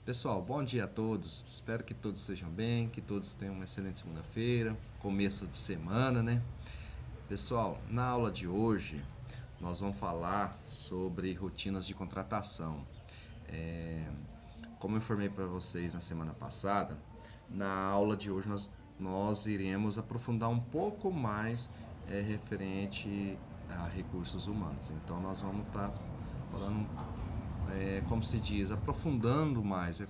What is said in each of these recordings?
Pessoal, bom dia a todos. Espero que todos estejam bem, que todos tenham uma excelente segunda-feira, começo de semana, né? Pessoal, na aula de hoje nós vamos falar sobre rotinas de contratação. É, Como eu informei para vocês na semana passada, na aula de hoje nós iremos aprofundar um pouco mais referente a recursos humanos. Então nós vamos estar falando como se diz, aprofundando mais.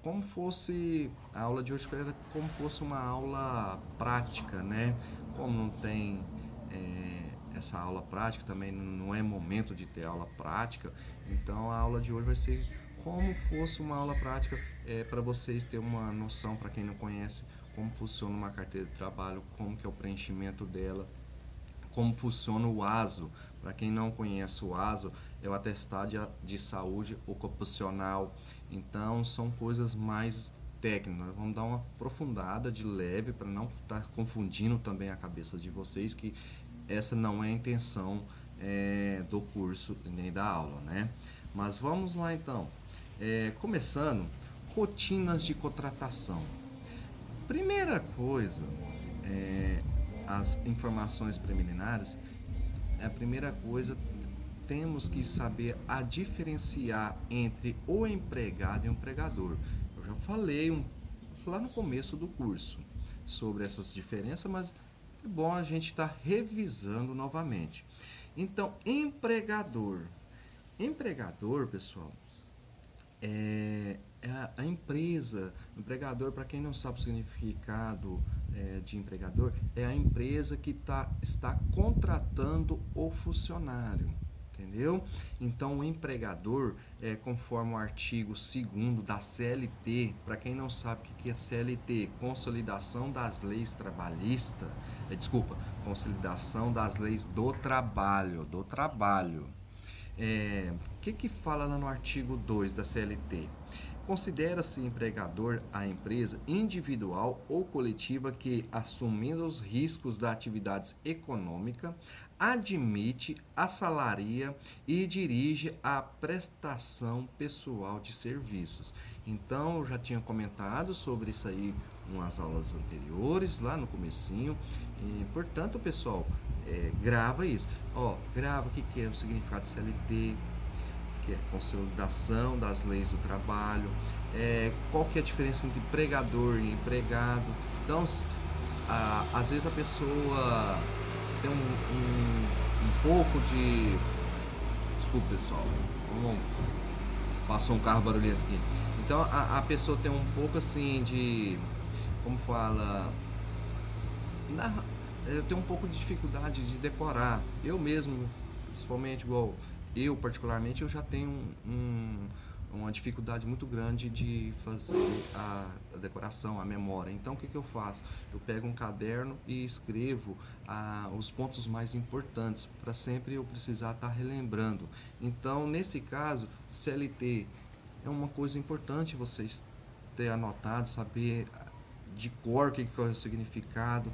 Como fosse a aula de hoje, era como fosse uma aula prática, né? Como não tem essa aula prática, também não é momento de ter aula prática, então a aula de hoje vai ser como fosse uma aula prática para vocês terem uma noção, para quem não conhece, como funciona uma carteira de trabalho, como que é o preenchimento dela, como funciona o ASO. Para quem não conhece o ASO, é o atestado de saúde ocupacional. Então são coisas mais técnicas. Vamos dar uma aprofundada de leve para não estar confundindo também a cabeça de vocês, que essa não é a intenção do curso nem da aula, né? Mas vamos lá então. Começando, rotinas de contratação. Primeira coisa, é, as informações preliminares, a primeira coisa, temos que saber a diferenciar entre o empregado e o empregador. Eu já falei lá no começo do curso sobre essas diferenças, mas é bom a gente estar revisando novamente. Então, empregador. Empregador, pessoal, é a empresa. Empregador, para quem não sabe o significado de empregador, é a empresa que está contratando o funcionário. Entendeu? Então, o empregador, conforme o artigo 2º da CLT, para quem não sabe o que é CLT, Consolidação das Leis Trabalhistas, Consolidação das Leis do Trabalho. Que fala lá no artigo 2 da CLT? Considera-se empregador a empresa individual ou coletiva que, assumindo os riscos da atividade econômica, admite, assalaria e dirige a prestação pessoal de serviços. Então, eu já tinha comentado sobre isso aí em umas aulas anteriores, lá no comecinho. E, portanto, pessoal, grava isso. Grava o que é o significado de CLT, que é consolidação das leis do trabalho, qual que é a diferença entre empregador e empregado. Então, às vezes a pessoa tem um pouco de... Desculpa, pessoal, passou um carro barulhento aqui. Então, a pessoa tem um pouco assim de... Como fala... Eu tenho um pouco de dificuldade de decorar. Eu mesmo, principalmente, igual eu particularmente, eu já tenho uma dificuldade muito grande de fazer a decoração, a memória. Então, o que eu faço? Eu pego um caderno e escrevo os pontos mais importantes, para sempre eu precisar estar relembrando. Então, nesse caso, CLT é uma coisa importante vocês ter anotado, saber de cor o que é o significado,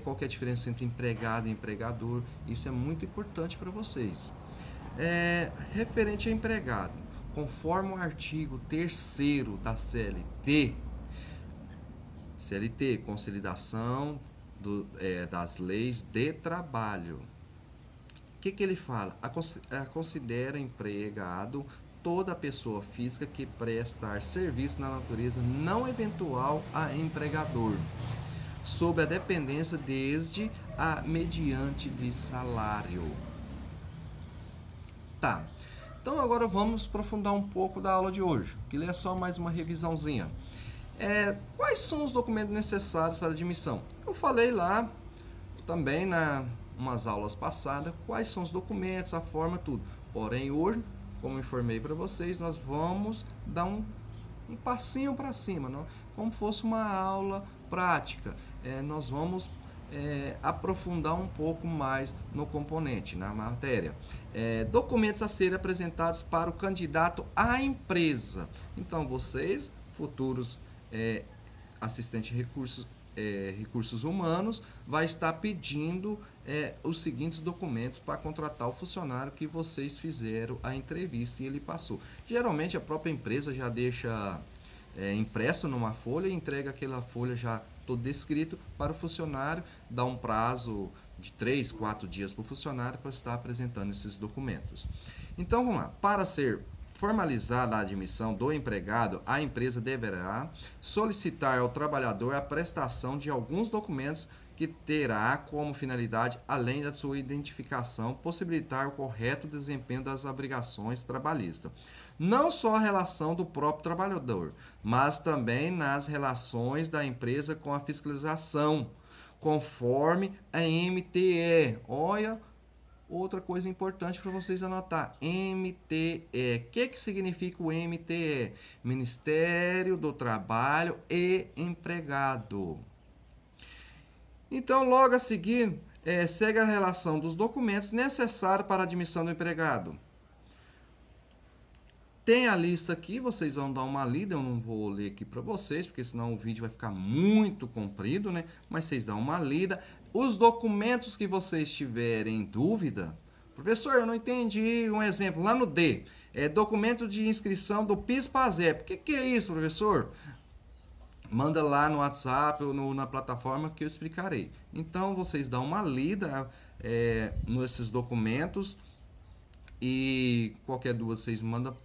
qual que é a diferença entre empregado e empregador. Isso é muito importante para vocês. Referente a empregado, conforme o artigo 3º da CLT, Consolidação das Leis de Trabalho, o que ele fala? Considera empregado toda pessoa física que prestar serviço na natureza não eventual a empregador, sob a dependência desde a mediante de salário. Tá. Então agora vamos aprofundar um pouco da aula de hoje, que é só mais uma revisãozinha. Quais são os documentos necessários para admissão? Eu falei lá também umas aulas passadas quais são os documentos, a forma, tudo. Porém, hoje, como informei para vocês, nós vamos dar um passinho para cima, não? Como fosse uma aula prática. Nós vamos aprofundar um pouco mais no componente, na matéria. Documentos a serem apresentados para o candidato à empresa. Então, vocês, futuros assistentes de recursos humanos, vai estar pedindo os seguintes documentos para contratar o funcionário que vocês fizeram a entrevista e ele passou. Geralmente a própria empresa já deixa impresso numa folha e entrega aquela folha já todo descrito para o funcionário, dá um prazo de 3, 4 dias para o funcionário para estar apresentando esses documentos. Então vamos lá, para ser formalizada a admissão do empregado, a empresa deverá solicitar ao trabalhador a prestação de alguns documentos que terá como finalidade, além da sua identificação, possibilitar o correto desempenho das obrigações trabalhistas. Não só a relação do próprio trabalhador, mas também nas relações da empresa com a fiscalização, conforme a MTE. Olha, outra coisa importante para vocês anotar, MTE. O que significa o MTE? Ministério do Trabalho e Empregado. Então, logo a seguir, segue a relação dos documentos necessários para a admissão do empregado. Tem a lista aqui, vocês vão dar uma lida, eu não vou ler aqui para vocês, porque senão o vídeo vai ficar muito comprido, né? Mas vocês dão uma lida. Os documentos que vocês tiverem dúvida, professor, eu não entendi, um exemplo, lá no D, documento de inscrição do PIS/PASEP. O que é isso, professor? Manda lá no WhatsApp ou na plataforma que eu explicarei. Então, vocês dão uma lida nesses documentos e qualquer dúvida vocês mandam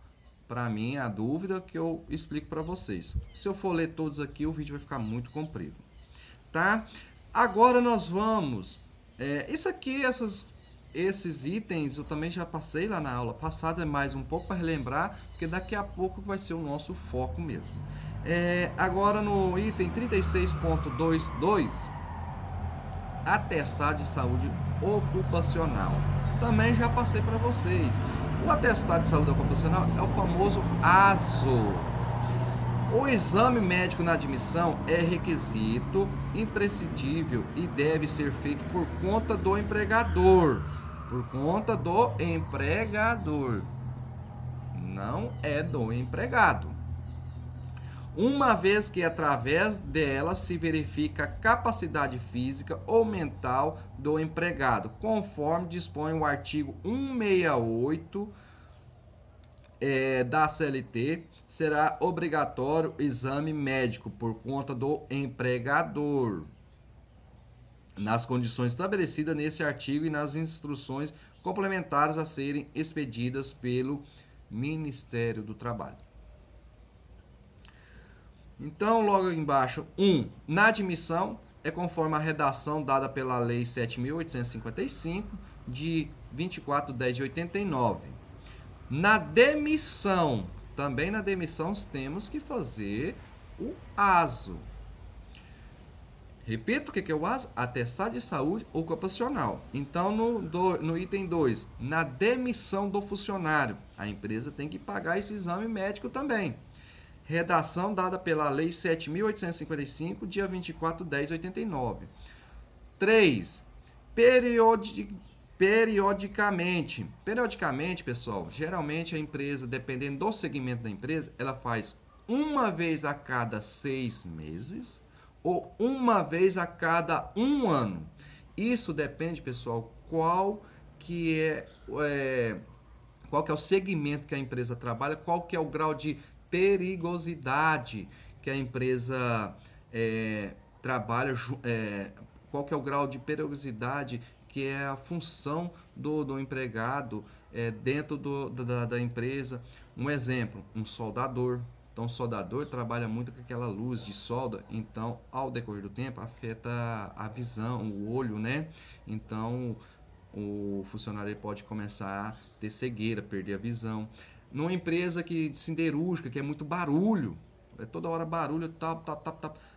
para mim a dúvida que eu explico para vocês. Se eu for ler todos aqui, o vídeo vai ficar muito comprido. Tá? Agora nós vamos... isso aqui, esses itens, eu também já passei lá na aula passada, mais um pouco para relembrar, porque daqui a pouco vai ser o nosso foco mesmo. Agora no item 36.22, atestado de saúde ocupacional. Também já passei para vocês. O atestado de saúde ocupacional é o famoso ASO. O exame médico na admissão é requisito imprescindível e deve ser feito por conta do empregador. Por conta do empregador. Não é do empregado. Uma vez que através dela se verifica a capacidade física ou mental do empregado, conforme dispõe o artigo 168 da CLT, será obrigatório o exame médico por conta do empregador, nas condições estabelecidas nesse artigo e nas instruções complementares a serem expedidas pelo Ministério do Trabalho. Então, logo embaixo, 1. Na admissão, é conforme a redação dada pela Lei 7.855, de 24/10/89. Na demissão, também na demissão, temos que fazer o ASO. Repito, o que é o ASO? Atestado de saúde ocupacional. Então, no item 2, na demissão do funcionário, a empresa tem que pagar esse exame médico também. Redação dada pela Lei 7.855, dia 24/10/89. 3. Periodicamente. Periodicamente, pessoal, geralmente a empresa, dependendo do segmento da empresa, ela faz uma vez a cada 6 meses ou uma vez a cada 1 ano. Isso depende, pessoal, qual que é o segmento que a empresa trabalha, qual que é o grau de perigosidade que a empresa trabalha, qual que é o grau de perigosidade que é a função do empregado dentro da empresa. Um exemplo, um soldador. Então, o soldador trabalha muito com aquela luz de solda, então, ao decorrer do tempo, afeta a visão, o olho, né? Então, o funcionário pode começar a ter cegueira, perder a visão. Numa empresa siderúrgica, que é muito barulho, toda hora barulho,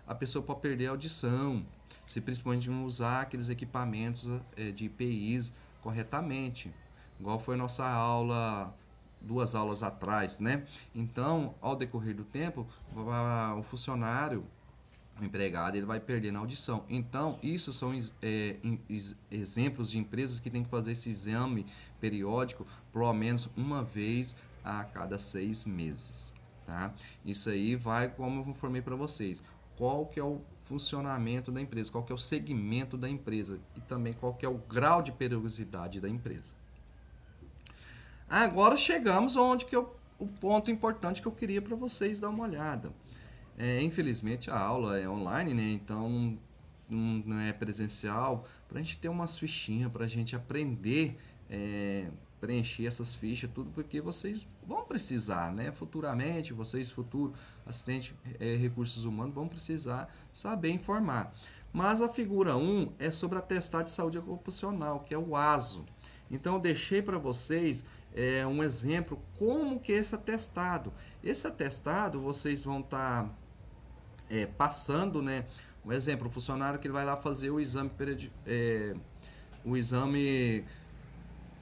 a pessoa pode perder a audição, se principalmente não usar aqueles equipamentos de IPIs corretamente, igual foi a nossa aula, 2 aulas atrás, né? Então, ao decorrer do tempo, o funcionário, o empregado, ele vai perdendo a audição. Então, isso são exemplos de empresas que têm que fazer esse exame periódico, pelo menos uma vez a cada 6 meses, tá? Isso aí vai, como eu informei para vocês, qual que é o funcionamento da empresa, qual que é o segmento da empresa e também qual que é o grau de perigosidade da empresa. Agora chegamos onde que o ponto importante que eu queria para vocês dar uma olhada. Infelizmente a aula é online, né? Então não é presencial, para a gente ter umas fichinhas, para a gente aprender, preencher essas fichas, tudo, porque vocês vão precisar, né? Futuramente, vocês, futuro assistente recursos humanos, vão precisar saber informar. Mas a figura 1 é sobre atestado de saúde ocupacional, que é o ASO. Então eu deixei para vocês um exemplo como que é esse atestado. Esse atestado vocês vão estar passando, né? Um exemplo, o funcionário que ele vai lá fazer o exame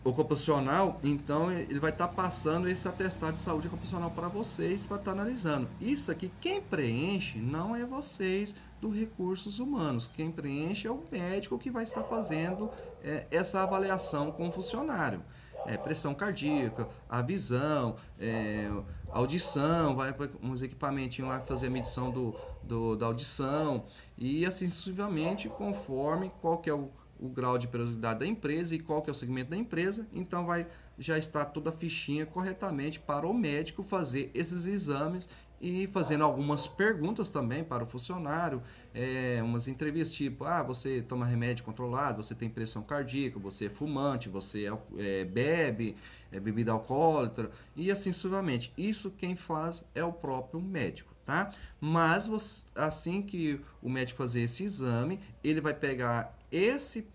ocupacional, então ele vai estar passando esse atestado de saúde ocupacional para vocês, para estar analisando. Isso aqui, quem preenche não é vocês do recursos humanos, quem preenche é o médico que vai estar fazendo essa avaliação com o funcionário. Pressão cardíaca, a visão, audição, vai uns equipamentinhos lá fazer a medição da audição e assim sucessivamente, conforme qual que é o grau de periodicidade da empresa e qual que é o segmento da empresa, então vai já está toda a fichinha corretamente para o médico fazer esses exames e fazendo algumas perguntas também para o funcionário, umas entrevistas tipo, você toma remédio controlado, você tem pressão cardíaca, você é fumante, você bebe, bebida alcoólatra e assim sucessivamente. Isso quem faz é o próprio médico, tá? Mas assim que o médico fazer esse exame, ele vai pegar esse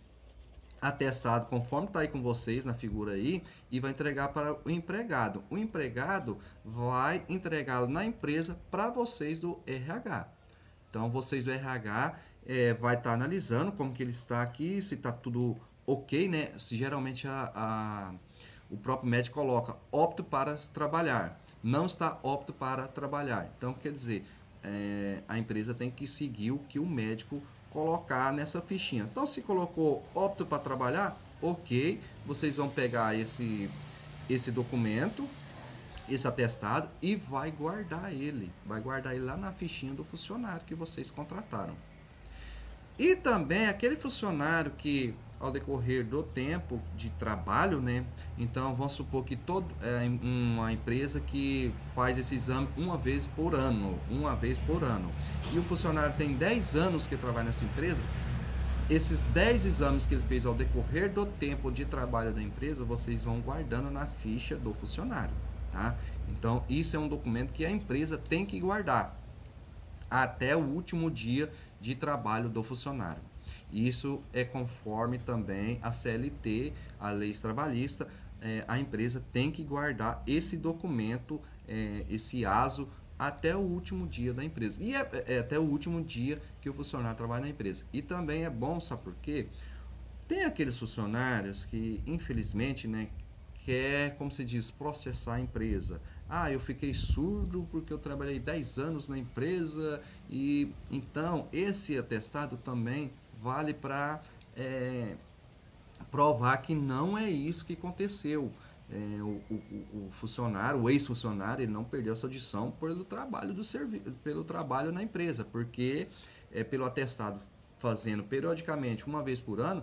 atestado, conforme está aí com vocês na figura aí, e vai entregar para o empregado. O empregado vai entregá-lo na empresa para vocês do RH. Então, vocês do RH vai estar analisando como que ele está aqui, se está tudo ok, né? Se geralmente o próprio médico coloca opto para trabalhar, não está opto para trabalhar. Então, quer dizer, a empresa tem que seguir o que o médico colocar nessa fichinha. Então, se colocou opto para trabalhar, ok, vocês vão pegar esse documento, esse atestado e vai guardar ele lá na fichinha do funcionário que vocês contrataram. E também aquele funcionário que ao decorrer do tempo de trabalho, né? Então vamos supor que uma empresa que faz esse exame uma vez por ano, e o funcionário tem 10 anos que trabalha nessa empresa, esses 10 exames que ele fez ao decorrer do tempo de trabalho da empresa, vocês vão guardando na ficha do funcionário, tá? Então isso é um documento que a empresa tem que guardar até o último dia de trabalho do funcionário. Isso é conforme também a CLT, a lei trabalhista, a empresa tem que guardar esse documento, esse ASO, até o último dia da empresa. E até o último dia que o funcionário trabalha na empresa. E também é bom, sabe por quê? Tem aqueles funcionários que, infelizmente, né, quer, como se diz, processar a empresa. Eu fiquei surdo porque eu trabalhei 10 anos na empresa e então esse atestado também vale para provar que não é isso que aconteceu. O funcionário, o ex-funcionário, ele não perdeu essa audição pelo trabalho pelo trabalho na empresa, porque pelo atestado fazendo periodicamente, uma vez por ano,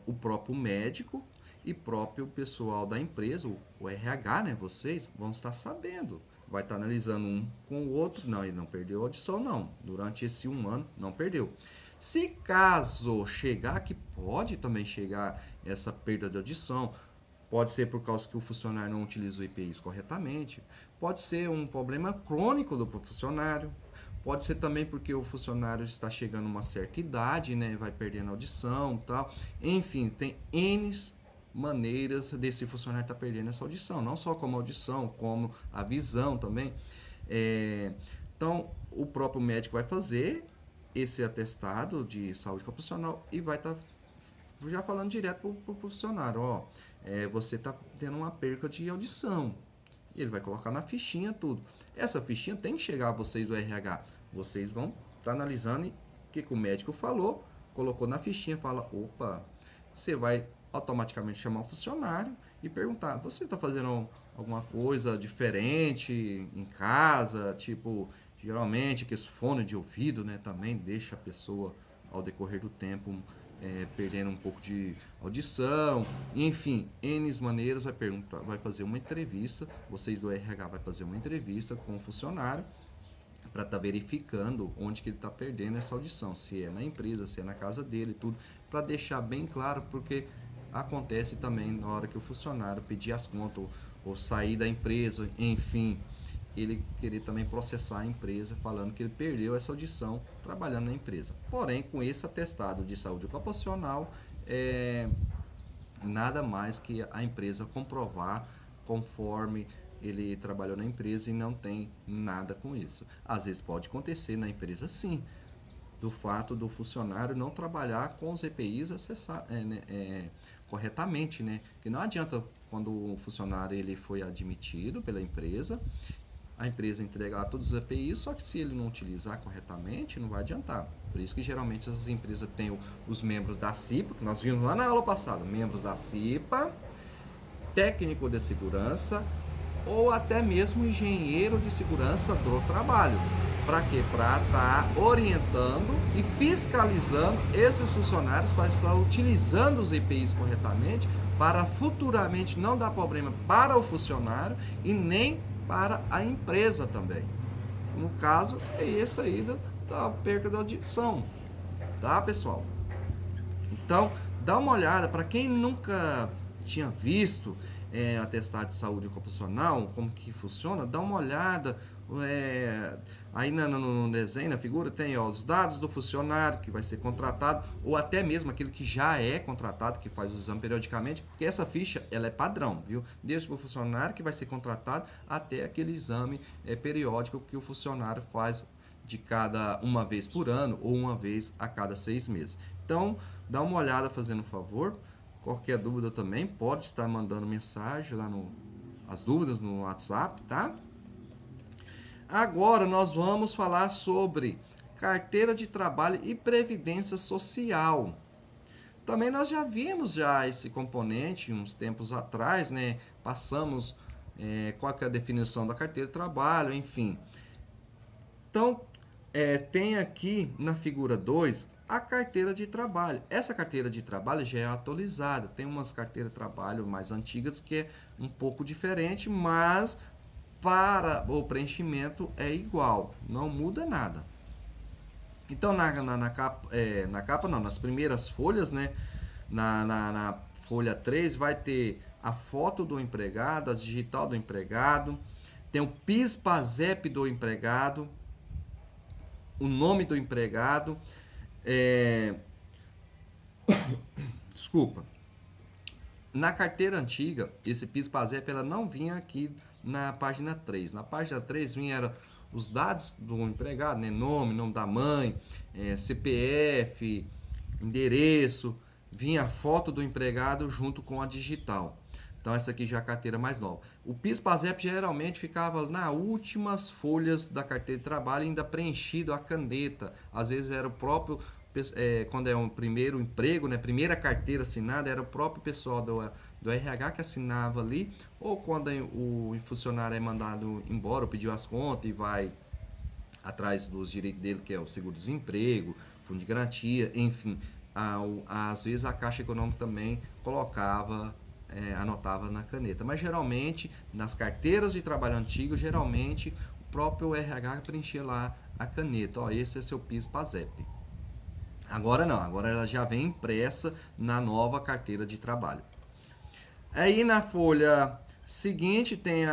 o próprio médico e próprio pessoal da empresa, o RH, né, vocês vão estar sabendo, vai estar analisando um com o outro, não, ele não perdeu a audição não, durante esse um ano não perdeu. Se caso chegar, que pode também chegar essa perda de audição, pode ser por causa que o funcionário não utiliza o EPIs corretamente, pode ser um problema crônico do funcionário, pode ser também porque o funcionário está chegando a uma certa idade, né, vai perdendo audição, tal. Enfim, tem N maneiras desse funcionário estar perdendo essa audição, não só como audição, como a visão também. Então, o próprio médico vai fazer esse atestado de saúde ocupacional e vai estar já falando direto para o funcionário, você está tendo uma perca de audição. E ele vai colocar na fichinha tudo. Essa fichinha tem que chegar a vocês do RH. Vocês vão estar analisando o que o médico falou, colocou na fichinha, fala, opa, você vai automaticamente chamar o funcionário e perguntar, você está fazendo alguma coisa diferente em casa, tipo, Geralmente, que esse fone de ouvido, né, também deixa a pessoa, ao decorrer do tempo, perdendo um pouco de audição, enfim, N maneiras vai fazer uma entrevista, vocês do RH vai fazer uma entrevista com o funcionário para estar verificando onde que ele está perdendo essa audição, se é na empresa, se é na casa dele, tudo, para deixar bem claro, porque acontece também na hora que o funcionário pedir as contas ou sair da empresa, enfim, ele querer também processar a empresa falando que ele perdeu essa audição trabalhando na empresa. Porém, com esse atestado de saúde ocupacional, nada mais que a empresa comprovar conforme ele trabalhou na empresa e não tem nada com isso. Às vezes pode acontecer na empresa sim, do fato do funcionário não trabalhar com os EPIs corretamente, né? Que não adianta quando o funcionário ele foi admitido pela empresa, a empresa entrega lá todos os EPIs, só que se ele não utilizar corretamente, não vai adiantar. Por isso que geralmente essas empresas têm os membros da CIPA, que nós vimos lá na aula passada, membros da CIPA, técnico de segurança ou até mesmo engenheiro de segurança do trabalho. Para quê? Para estar orientando e fiscalizando esses funcionários para estar utilizando os EPIs corretamente, para futuramente não dar problema para o funcionário e nem para a empresa também. No caso, é esse aí da perca da audição, tá, pessoal? Então, dá uma olhada, para quem nunca tinha visto atestado de saúde ocupacional, como que funciona, dá uma olhada, aí no desenho, na figura, tem os dados do funcionário que vai ser contratado, ou até mesmo aquele que já é contratado, que faz o exame periodicamente, porque essa ficha ela é padrão, viu? Desde o funcionário que vai ser contratado até aquele exame periódico que o funcionário faz de cada uma vez por ano ou uma vez a cada 6 meses. Então, dá uma olhada fazendo um favor. Qualquer dúvida também pode estar mandando mensagem lá as dúvidas no WhatsApp, tá? Agora nós vamos falar sobre carteira de trabalho e previdência social. Também nós já vimos esse componente uns tempos atrás, né? Passamos qual que é a definição da carteira de trabalho, enfim. Então, tem aqui na figura 2 a carteira de trabalho. Essa carteira de trabalho já é atualizada. Tem umas carteiras de trabalho mais antigas que é um pouco diferente, mas para o preenchimento é igual, não muda nada. Então, na capa não, nas primeiras folhas, né? Na folha 3 vai ter a foto do empregado, a digital do empregado, tem o PIS/PASEP do empregado, o nome do empregado, desculpa. Na carteira antiga, esse PIS/PASEP ela não vinha aqui na página 3. Na página 3 vinha os dados do empregado, né? Nome da mãe, CPF, endereço, vinha a foto do empregado junto com a digital. Então essa aqui já é a carteira mais nova. O PIS/PASEP geralmente ficava nas últimas folhas da carteira de trabalho, ainda preenchido a caneta. Às vezes era o próprio, quando é um primeiro emprego, né, primeira carteira assinada, era o próprio pessoal do RH que assinava ali, ou quando o funcionário é mandado embora, ou pediu as contas e vai atrás dos direitos dele, que é o seguro-desemprego, fundo de garantia, enfim. Às vezes a Caixa Econômica também colocava, anotava na caneta. Mas geralmente, nas carteiras de trabalho antigo, geralmente o próprio RH preenchia lá a caneta. Ó, esse é seu PIS/PASEP. Agora não, agora ela já vem impressa na nova carteira de trabalho. Aí na folha seguinte tem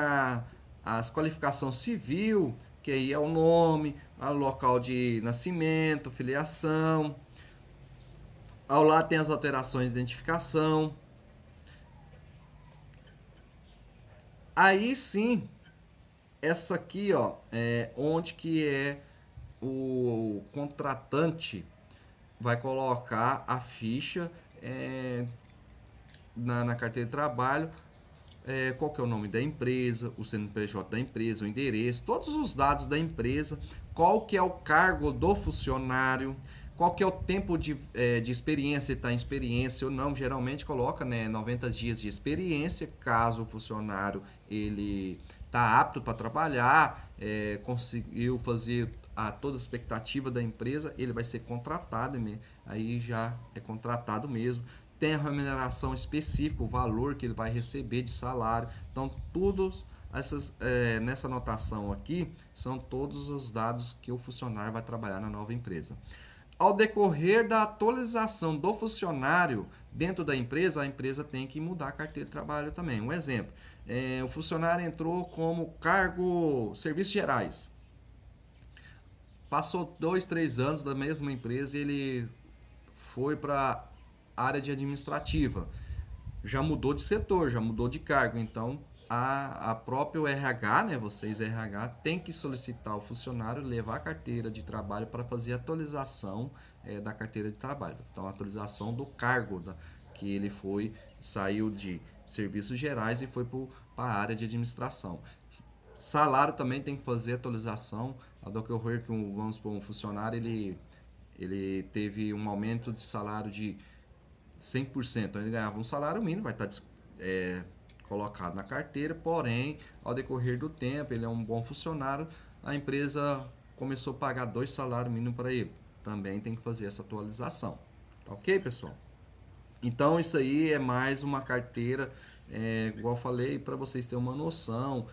as qualificação civil, que aí é o nome, o local de nascimento, filiação. Ao lado tem as alterações de identificação. Aí sim, essa aqui, ó, é onde que o contratante vai colocar a ficha na carteira de trabalho, qual que é o nome da empresa, o CNPJ da empresa, o endereço, todos os dados da empresa, qual que é o cargo do funcionário, qual que é o tempo de experiência, se está em experiência ou não. Geralmente coloca, né, 90 dias de experiência, caso o funcionário ele está apto para trabalhar, conseguiu fazer toda a expectativa da empresa, ele vai ser contratado, aí já é contratado mesmo. Tem a remuneração específica, o valor que ele vai receber de salário. Então, nessa anotação aqui, são todos os dados que o funcionário vai trabalhar na nova empresa. Ao decorrer da atualização do funcionário dentro da empresa, a empresa tem que mudar a carteira de trabalho também. Um exemplo, o funcionário entrou como cargo serviços gerais. Passou 2, 3 anos da mesma empresa e ele foi para a área de administrativa. Já mudou de setor, já mudou de cargo. Então, a própria RH, né, vocês RH, tem que solicitar ao funcionário levar a carteira de trabalho para fazer a atualização da carteira de trabalho. Então, a atualização do cargo que ele saiu de serviços gerais e foi para a área de administração. Salário também tem que fazer atualização. A do que ocorrer que vamos supor, um funcionário ele teve um aumento de salário de 100%, então ele ganhava um salário mínimo, vai estar colocado na carteira, porém, ao decorrer do tempo, ele é um bom funcionário, a empresa começou a pagar 2 salários mínimos para ele. Também tem que fazer essa atualização. Tá ok, pessoal? Então, isso aí é mais uma carteira, igual eu falei, para vocês terem uma noção,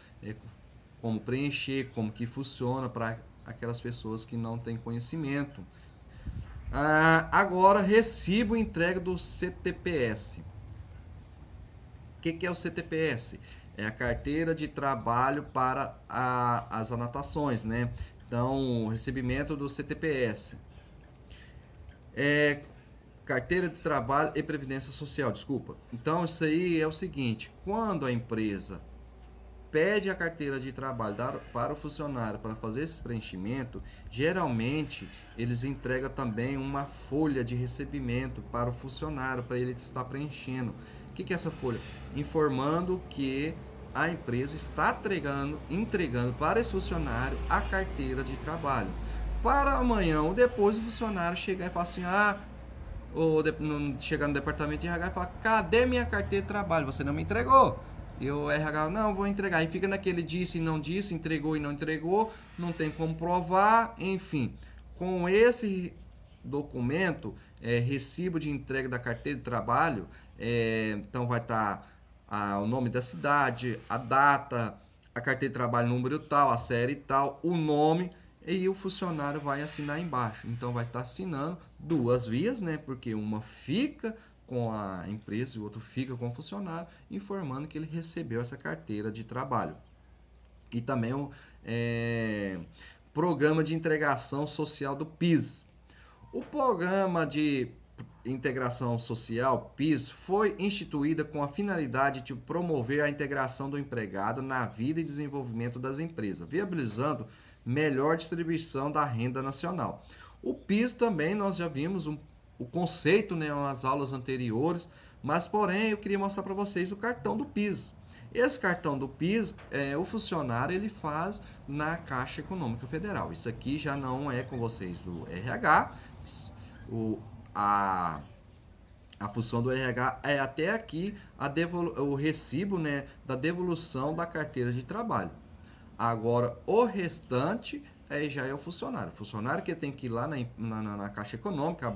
como preencher, como que funciona para aquelas pessoas que não têm conhecimento. Agora, recibo e entrega do CTPS. O que é o CTPS? É a carteira de trabalho para as anotações, né? Então, o recebimento do CTPS. Carteira de trabalho e previdência social, desculpa. Então, isso aí é o seguinte, quando a empresa pede a carteira de trabalho para o funcionário para fazer esse preenchimento, geralmente eles entregam também uma folha de recebimento para o funcionário, para ele estar preenchendo. O que é essa folha? Informando que a empresa está entregando para esse funcionário a carteira de trabalho. Para amanhã ou depois o funcionário chegar e falar assim, ou chegar no departamento de RH e falar, cadê minha carteira de trabalho? Você não me entregou. E o RH, não, vou entregar. E fica naquele disse e não disse, entregou e não entregou, não tem como provar, enfim. Com esse documento, recibo de entrega da carteira de trabalho, então vai estar o nome da cidade, a data, a carteira de trabalho, número tal, a série tal, o nome, e o funcionário vai assinar embaixo. Então vai estar assinando 2 vias, né? Porque uma fica com a empresa e o outro fica com o funcionário, informando que ele recebeu essa carteira de trabalho. E também o Programa de Integração Social do PIS. O Programa de Integração Social, PIS, foi instituída com a finalidade de promover a integração do empregado na vida e desenvolvimento das empresas, viabilizando melhor distribuição da renda nacional. O PIS também nós já vimos o conceito, né, nas aulas anteriores, mas porém eu queria mostrar para vocês o cartão do PIS. Esse cartão do PIS, o funcionário ele faz na Caixa Econômica Federal. Isso aqui já não é com vocês do RH. A função do RH é até aqui o recibo, né, da devolução da carteira de trabalho. Agora, o restante já é o funcionário. O funcionário que tem que ir lá na Caixa Econômica,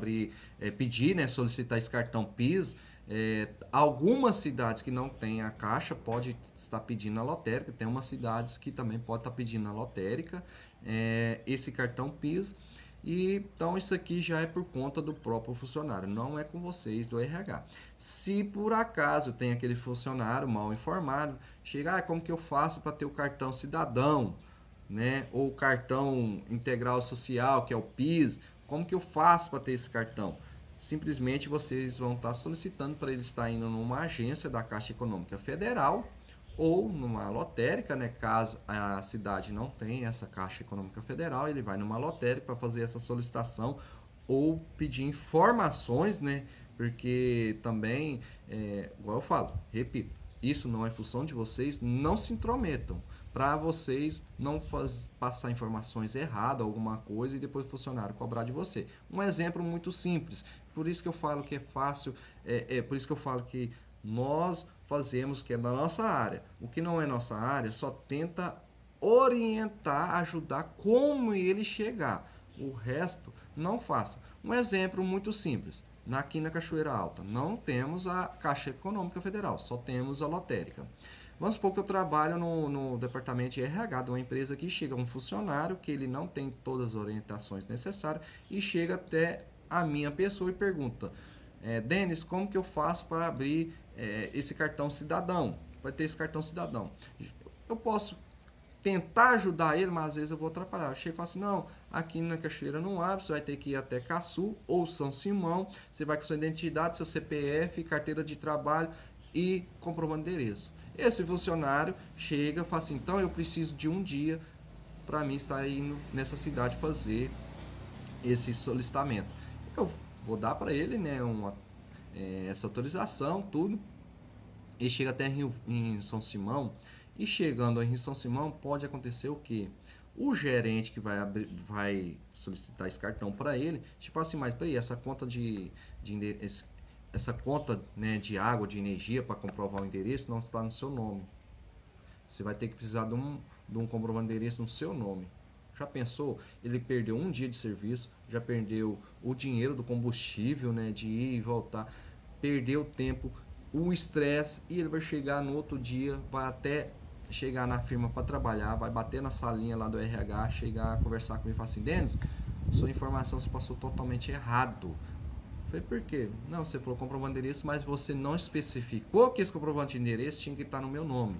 pedir, né, solicitar esse cartão PIS. Algumas cidades que não têm a Caixa pode estar pedindo na lotérica. Tem umas cidades que também pode estar pedindo na lotérica esse cartão PIS. E então isso aqui já é por conta do próprio funcionário, não é com vocês do RH. Se por acaso tem aquele funcionário mal informado, chega, como que eu faço para ter o cartão cidadão, né? Ou o cartão integral social, que é o PIS, como que eu faço para ter esse cartão? Simplesmente vocês vão estar solicitando para ele estar indo numa agência da Caixa Econômica Federal ou numa lotérica, né? Caso a cidade não tenha essa Caixa Econômica Federal, ele vai numa lotérica para fazer essa solicitação ou pedir informações, né? Porque também, igual eu falo, repito, isso não é função de vocês, não se intrometam para vocês não passar informações erradas, alguma coisa, e depois o funcionário cobrar de você. Um exemplo muito simples, por isso que eu falo que é fácil, por isso que eu falo que nós fazemos o que é da nossa área. O que não é nossa área, só tenta orientar, ajudar como ele chegar. O resto, não faça. Um exemplo muito simples. Aqui na Cachoeira Alta, não temos a Caixa Econômica Federal, só temos a lotérica. Vamos supor que eu trabalho no departamento de RH de uma empresa que chega um funcionário que ele não tem todas as orientações necessárias e chega até a minha pessoa e pergunta: Denis, como que eu faço para abrir esse cartão cidadão? Para ter esse cartão cidadão. Eu posso tentar ajudar ele, mas às vezes eu vou atrapalhar. Eu chego e falo assim: não, aqui na Cachoeira não abre, você vai ter que ir até Caçu ou São Simão. Você vai com sua identidade, seu CPF, carteira de trabalho e comprovando endereço. Esse funcionário chega e fala assim: então eu preciso de um dia para mim estar indo nessa cidade fazer esse solicitamento. Eu vou dar para ele, né, essa autorização, tudo. E chega até em São Simão. E chegando em São Simão, pode acontecer o quê? O gerente que vai solicitar esse cartão para ele, tipo assim, mas peraí, essa conta essa conta, né, de água, de energia para comprovar o endereço não está no seu nome. Você vai ter que precisar de um comprovante de endereço no seu nome. Já pensou? Ele perdeu um dia de serviço, já perdeu o dinheiro do combustível, né, de ir e voltar, perdeu tempo, o estresse, e ele vai chegar no outro dia, vai até chegar na firma para trabalhar, vai bater na salinha lá do RH, chegar a conversar comigo e falar assim: Denis, sua informação se passou totalmente errado. Falei: por quê? Não, você falou comprovante de endereço, mas você não especificou que esse comprovante de endereço tinha que estar no meu nome.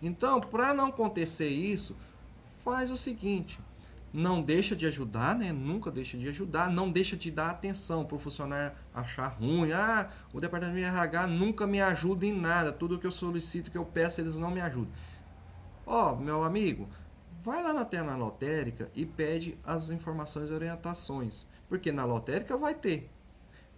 Então, para não acontecer isso, faz o seguinte: não deixa de ajudar, né? Nunca deixa de ajudar, não deixa de dar atenção para o funcionário achar ruim. Ah, o departamento de RH nunca me ajuda em nada, tudo que eu solicito, que eu peço, eles não me ajudam. Ó, meu amigo, vai lá na tela lotérica e pede as informações e orientações, porque na lotérica vai ter.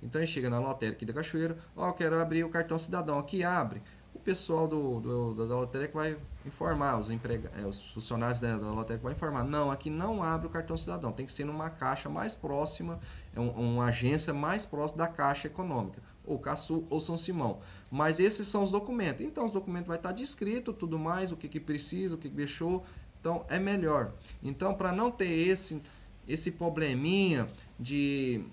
Então ele chega na lotérica aqui da Cachoeira: ó, quero abrir o cartão cidadão aqui, abre. O pessoal da lotérica vai informar, os funcionários da lotérica vai informar: não, aqui não abre o cartão cidadão, tem que ser numa caixa mais próxima, uma agência mais próxima da Caixa Econômica, ou Caçu ou São Simão. Mas esses são os documentos. Então os documentos vai estar descrito, tudo mais, o que precisa, o que deixou. Então é melhor. Então, para não ter esse probleminha de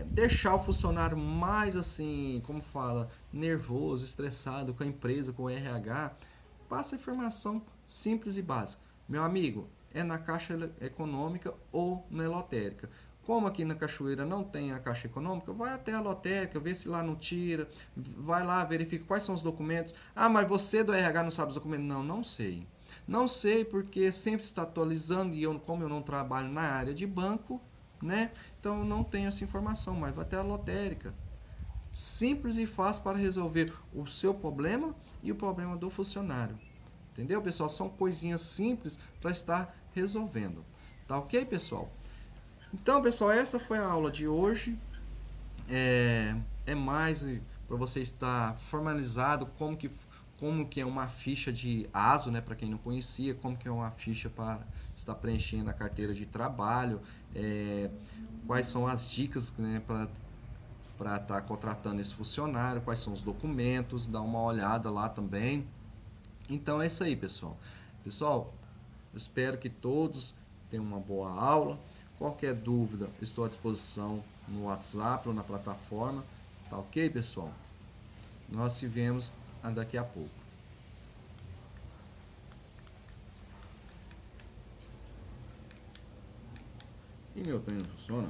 deixar o funcionário mais assim, como fala, nervoso, estressado com a empresa, com o RH, passa a informação simples e básica. Meu amigo, é na Caixa Econômica ou na lotérica. Como aqui na Cachoeira não tem a Caixa Econômica, vai até a lotérica, vê se lá não tira, vai lá, verifica quais são os documentos. Ah, mas você do RH não sabe os documentos? Não, não sei. Não sei porque sempre está atualizando e como eu não trabalho na área de banco, né? Então eu não tenho essa informação, mas vai até a lotérica. Simples e fácil para resolver o seu problema e o problema do funcionário. Entendeu, pessoal? São coisinhas simples para estar resolvendo. Tá ok, pessoal? Então, pessoal, essa foi a aula de hoje. É mais para você estar formalizado como que é uma ficha de ASO, né, para quem não conhecia, como que é uma ficha para estar preenchendo a carteira de trabalho, quais são as dicas, né, para estar contratando esse funcionário, quais são os documentos, dá uma olhada lá também. Então é isso aí, pessoal. Pessoal, eu espero que todos tenham uma boa aula. Qualquer dúvida, estou à disposição no WhatsApp ou na plataforma. Tá ok, pessoal? Nós se vemos daqui a pouco. E meu treino funciona?